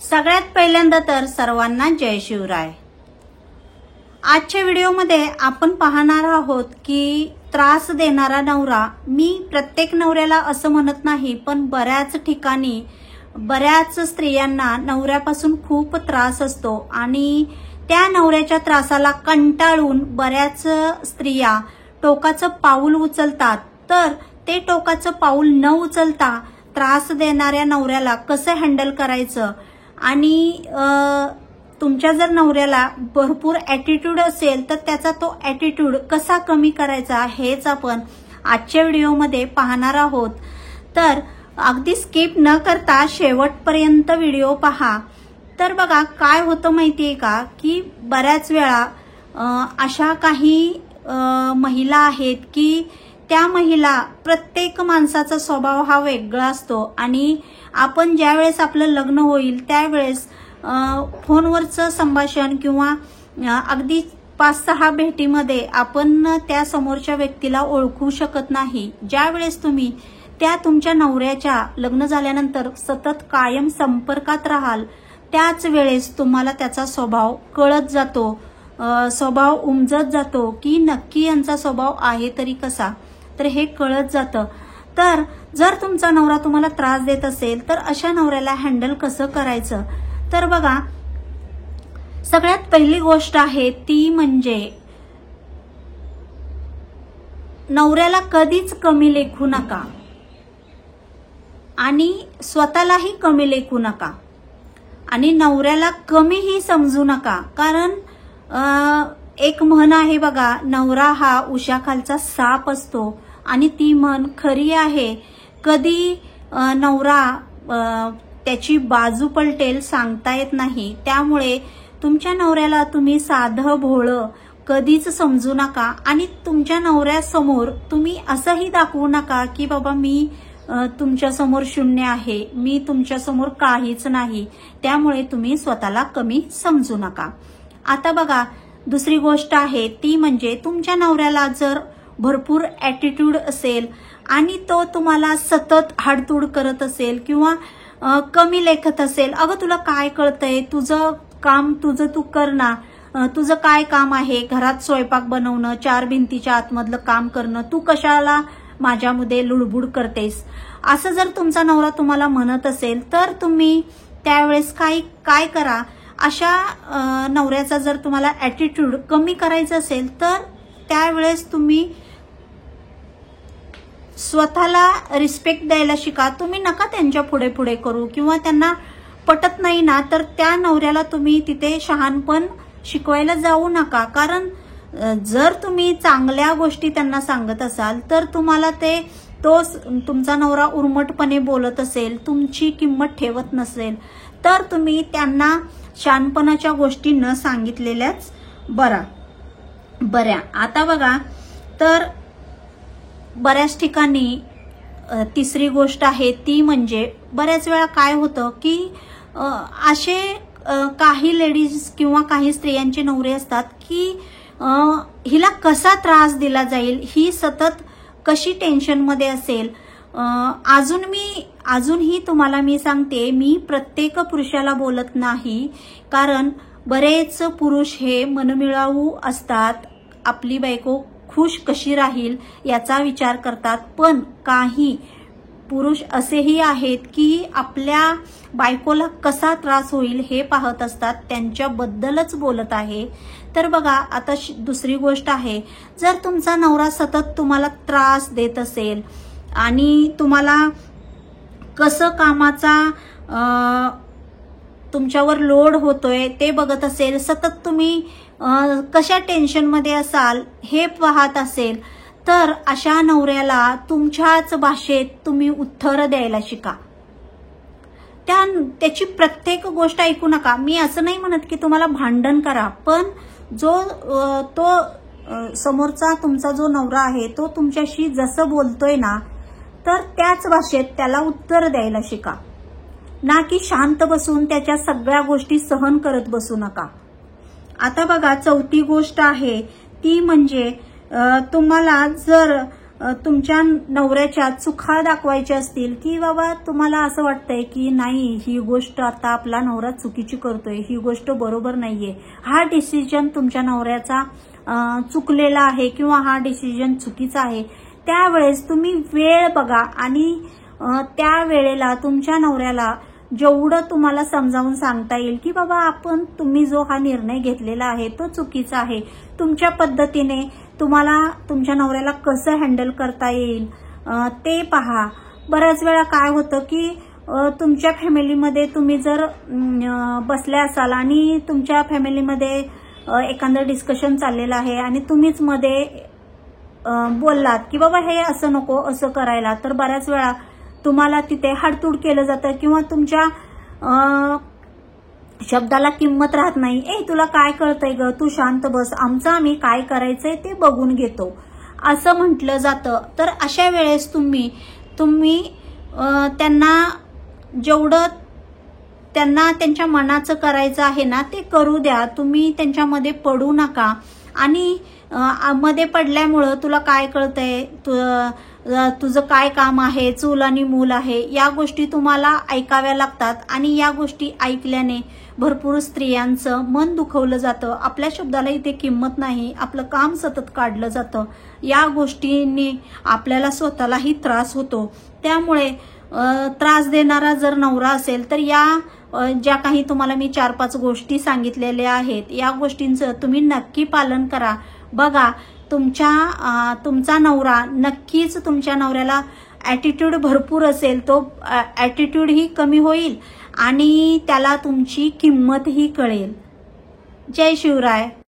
सगळ्यात पहिल्यांदा तर सर्वांना जय शिवराय। आजच्या व्हिडिओमध्ये आपण पाहणार आहोत की त्रास देणारा नवरा। मी प्रत्येक नवऱ्याला असं म्हणत नाही, पण बऱ्याच ठिकाणी बऱ्याच स्त्रियांना नवऱ्यापासून खूप त्रास असतो आणि त्या नवऱ्याच्या त्रासाला कंटाळून बऱ्याच स्त्रिया टोकाचं पाऊल उचलतात। तर ते टोकाचं पाऊल न उचलता त्रास देणाऱ्या नवऱ्याला कसं हँडल करायचं आणि तुमच्या जर नवऱ्याला भरपूर ॲटिट्यूड असेल तर त्याचा तो ॲटिट्यूड कसा कमी करायचा हेच आपण आजच्या व्हिडिओमध्ये पाहणार आहोत। तर अगदी स्किप न करता शेवटपर्यंत व्हिडिओ पहा। तर बघा काय होतं माहितीये का की बऱ्याच वेळा अशा काही महिला आहेत की त्या महिला, प्रत्येक माणसाचा स्वभाव हा वेगळा असतो आणि आपण ज्यावेळेस आपलं लग्न होईल त्यावेळेस फोनवरचं संभाषण किंवा अगदी 5-6 भेटीमध्ये आपण त्या समोरच्या व्यक्तीला ओळखू शकत नाही। ज्यावेळेस तुम्ही त्या तुमच्या नवऱ्याच्या लग्न झाल्यानंतर सतत कायम संपर्कात राहाल त्याच वेळेस तुम्हाला त्याचा स्वभाव कळत जातो, स्वभाव उमजत जातो की नक्की यांचा स्वभाव आहे तरी कसा, तर हे कळत जातं। तर जर तुमचा नवरा तुम्हाला त्रास देत असेल तर अशा नवऱ्याला हँडल कसं करायचं, तर बघा सगळ्यात पहिली गोष्ट आहे ती म्हणजे नवऱ्याला कधीच कमी लेखू नका आणि स्वतःलाही कमी लेखू नका आणि नवऱ्याला कमीही समजू नका। कारण एक म्हण आहे बघा, नवरा हा उशाखालचा साप असतो आणि ती म्हण खरी आहे। कधी नवरा त्याची बाजू पलटेल सांगता येत नाही। त्यामुळे तुमच्या नवऱ्याला तुम्ही साधं भोळं कधीच समजू नका आणि तुमच्या नवऱ्यासमोर तुम्ही असंही दाखवू नका की बाबा मी तुमच्या समोर शून्य आहे, मी तुमच्या समोर काहीच नाही। त्यामुळे तुम्ही स्वतःला कमी समजू नका। आता बघा दुसरी गोष्ट आहे ती म्हणजे तुमच्या नवऱ्याला जर भरपूर ॲटिट्यूड असेल आणि तो तुम्हाला सतत हाडतूड करत असेल किंवा कमी लेखत असेल, अगं तुला काय कळतंय, तुझं काम तुझं तू कर ना, तुझं काय काम आहे, घरात स्वयंपाक बनवणं, 4 भिंतीच्या आतमधलं काम करणं, तू कशाला माझ्यामध्ये लुडबुड करतेस, असं जर तुमचा नवरा तुम्हाला म्हणत असेल तर तुम्ही त्यावेळेस काय करा, अशा नवऱ्याचा जर तुम्हाला ॲटिट्यूड कमी करायचं असेल तर त्यावेळेस तुम्ही स्वतःला रिस्पेक्ट द्यायला शिका। तुम्ही नका त्यांच्या पुढे पुढे करू किंवा त्यांना पटत नाही ना तर त्या नवऱ्याला तुम्ही तिथे शहाणपण शिकवायला जाऊ नका। कारण जर तुम्ही चांगल्या गोष्टी त्यांना सांगत असाल तर तुम्हाला तुमचा नवरा उर्मटपणे बोलत असेल, तुमची किंमत ठेवत नसेल तर तुम्ही त्यांना शहाणपणाच्या गोष्टी न सांगितलेल्याच बऱ्या। आता बघा तर बऱ्याच ठिकाणी तिसरी गोष्ट आहे ती म्हणजे बऱ्याच वेळा काय होतं की असे काही लेडीज किंवा काही स्त्रियांचे नवरे असतात की हिला कसा त्रास दिला जाईल, ही सतत कशी टेन्शनमध्ये असेल। अजूनही तुम्हाला मी सांगते, मी प्रत्येक पुरुषाला बोलत नाही, कारण बरेच पुरुष हे मनमिळावू असतात, आपली बायको खुश कशी राहील याचा विचार करतात। पण काही पुरुष असेही आहेत की आपल्या बायकोला कसा त्रास होईल हे पाहत असतात, त्यांच्याबद्दलच बोलत आहे। तर बघा आता दुसरी गोष्ट आहे, जर तुमचा नवरा सतत तुम्हाला त्रास देत असेल आणि तुम्हाला कसं कामाचा तुमच्यावर लोड होतोय ते बघत असेल, सतत तुम्ही कशा टेन्शनमध्ये असाल हे पाहत असेल, तर अशा नवऱ्याला तुमच्याच भाषेत तुम्ही उत्तर द्यायला शिका। त्याची प्रत्येक गोष्ट ऐकू नका। मी असं नाही म्हणत की तुम्हाला भांडण करा, पण तो समोरचा तुमचा जो नवरा आहे तो तुमच्याशी जसं बोलतोय ना तर त्याच भाषेत त्याला उत्तर द्यायला शिका, ना की शांत बसून त्याच्या सगळ्या गोष्टी सहन करत बसू नका। आता बघा चौथी गोष्ट आहे ती म्हणजे तुम्हाला जर तुमच्या नवऱ्याच्या चुका दाखवायच्या असतील, की बाबा तुम्हाला असं वाटतंय की नाही ही गोष्ट आता आपला नवरा चुकीची करतोय, ही गोष्ट बरोबर नाहीये, हा डिसिजन तुमच्या नवऱ्याचा चुकलेला आहे किंवा हा डिसिजन चुकीचा आहे, त्यावेळेस तुम्ही वेळ बघा आणि त्या वेळेला तुमच्या नवऱ्याला जेवढं तुम्हाला समजावून सांगता येईल की बाबा तुम्ही जो हा निर्णय घेतलेला आहे तो चुकीचा आहे, तुमच्या पद्धतीने तुम्हाला तुमच्या नवऱ्याला कसं हँडल करता येईल ते पहा. बऱ्याच वेळा काय होतं की तुमच्या फॅमिलीमध्ये तुम्ही जर बसले असाल आणि तुमच्या फॅमिलीमध्ये एखादं डिस्कशन चाललेलं आहे आणि तुम्हीच मध्ये बोललात की बाबा हे असं नको असं करायला, तर बऱ्याच वेळा तुम्हाला तिथे हाडतूड केलं जातं किंवा तुमच्या शब्दाला किंमत राहत नाही. तुला काय कळतंय ग, तू शांत बस, आमचं आम्ही काय करायचंय ते बघून घेतो असं म्हटलं जातं. तर अशा वेळेस तुम्ही त्यांना जेवढं त्यांना त्यांच्या मनाचं करायचं आहे ना ते करू द्या. तुम्ही त्यांच्यामध्ये पडू नका. आणि मध्ये पडल्यामुळं तुला काय कळतंय, तुझं काय काम आहे, चूल आणि मूल आहे, या गोष्टी तुम्हाला ऐकाव्या लागतात. आणि या गोष्टी ऐकल्याने भरपूर स्त्रियांचं मन दुखवलं जातं, आपल्या शब्दाला इथे किंमत नाही, आपलं काम सतत काढलं जातं. या गोष्टींनी आपल्याला स्वतःलाही त्रास होतो. त्यामुळे त्रास देणारा जर नवरा असेल तर या ज्या काही तुम्हाला मी 4-5 गोष्टी सांगितलेल्या आहेत, या गोष्टींचं तुम्ही नक्की पालन करा. बघा तुमचा नवरा नक्कीच, तुमच्या नवऱ्याला ॲटिट्यूड भरपूर असेल, तो ॲटिट्यूड ही कमी होईल आणि त्याला तुमची किंमतही कळेल. जय शिवराय.